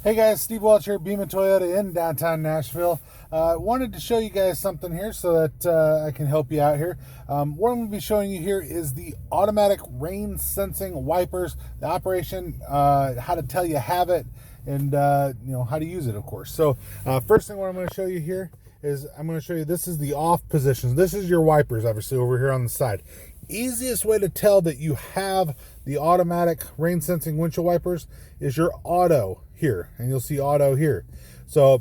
Hey guys, Steve Welch here, Beaman Toyota in downtown Nashville. Wanted to show you guys something here so that I can help you out here. What I'm going to be showing you here is the automatic rain sensing wipers, the operation, how to tell you have it, and how to use it, of course. So first thing what I'm going to show you here is I'm going to show you this is the off positions. This is your wipers, obviously, over here on the side. Easiest way to tell that you have the automatic rain sensing windshield wipers is your auto here, and you'll see auto here. So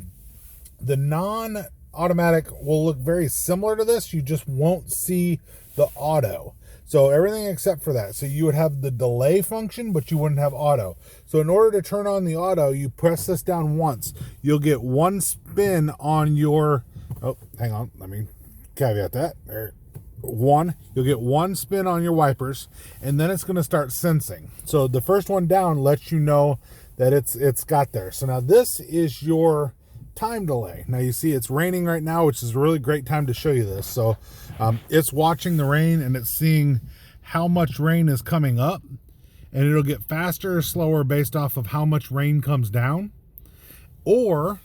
the non-automatic will look very similar to this, you just won't see the auto. So everything except for that. So you would have the delay function, but you wouldn't have auto. So in order to turn on the auto, you press this down once. You'll get one spin on your, oh, hang on, let me caveat that. There. You'll get one spin on your wipers, and then it's going to start sensing. So the first one down lets you know that it's got there. So now this is your time delay. Now you see it's raining right now, which is a really great time to show you this. So it's watching the rain, and it's seeing how much rain is coming up, and it'll get faster or slower based off of how much rain comes down, or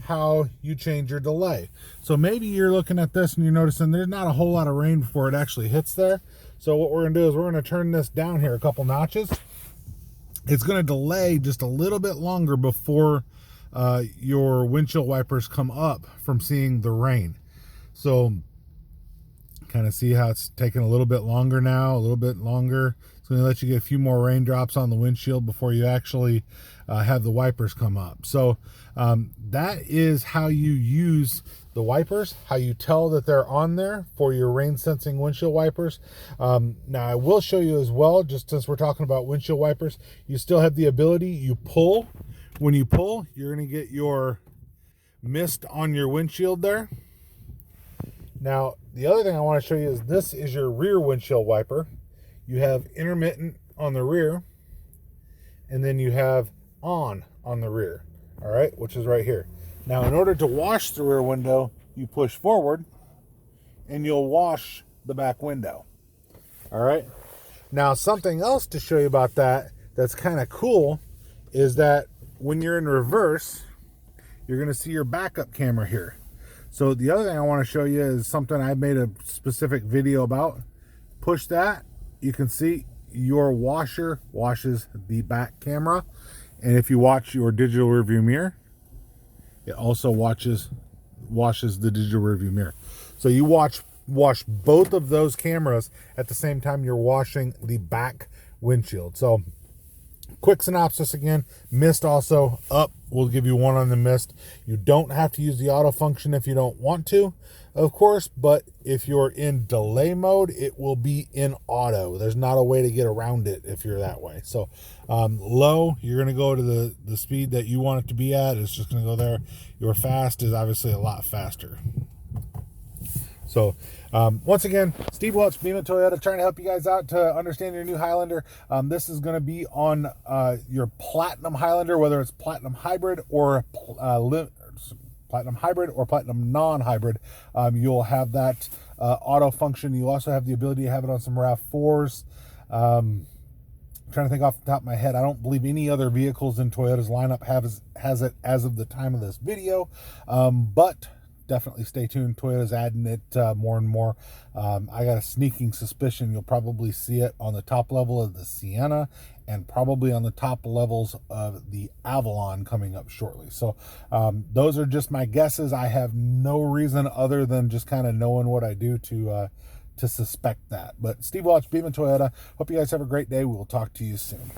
how you change your delay. So maybe you're looking at this and you're noticing there's not a whole lot of rain before it actually hits there. So what we're gonna do is we're gonna turn this down here a couple notches. It's gonna delay just a little bit longer before your windshield wipers come up from seeing the rain. So kind of see how it's taking a little bit longer now, a little bit longer. It's going to let you get a few more raindrops on the windshield before you actually have the wipers come up. So that is how you use the wipers, how you tell that they're on there for your rain sensing windshield wipers. Now I will show you as well, just since we're talking about windshield wipers, you still have the ability, you pull. When you pull, you're going to get your mist on your windshield there. Now, the other thing I want to show you is this is your rear windshield wiper. You have intermittent on the rear, and then you have on the rear, all right, which is right here. Now, in order to wash the rear window, you push forward, and you'll wash the back window, all right? Now, something else to show you about that that's kind of cool is that when you're in reverse, you're going to see your backup camera here. So the other thing I want to show you is something I made a specific video about. Push that, you can see your washer washes the back camera. And if you watch your digital rearview mirror, it also washes the digital rearview mirror. So you wash both of those cameras at the same time you're washing the back windshield. So quick synopsis again, mist also up. We'll give you one on the mist. You don't have to use the auto function if you don't want to, of course, but if you're in delay mode, it will be in auto. There's not a way to get around it if you're that way. So low, you're going to go to the speed that you want it to be at. It's just going to go there. Your fast is obviously a lot faster. So once again, Steve Welch, Beaman Toyota, trying to help you guys out to understand your new Highlander. This is going to be on your Platinum Highlander, whether it's Platinum Hybrid or Platinum Hybrid or Platinum Non-Hybrid. You'll have that auto function. You also have the ability to have it on some RAV4s. I'm trying to think off the top of my head. I don't believe any other vehicles in Toyota's lineup has it as of the time of this video, but definitely stay tuned. Toyota's adding it more and more. I got a sneaking suspicion you'll probably see it on the top level of the Sienna and probably on the top levels of the Avalon coming up shortly. So those are just my guesses. I have no reason other than just kind of knowing what I do to suspect that. But Steve Welch, Beaman Toyota, hope you guys have a great day. We will talk to you soon.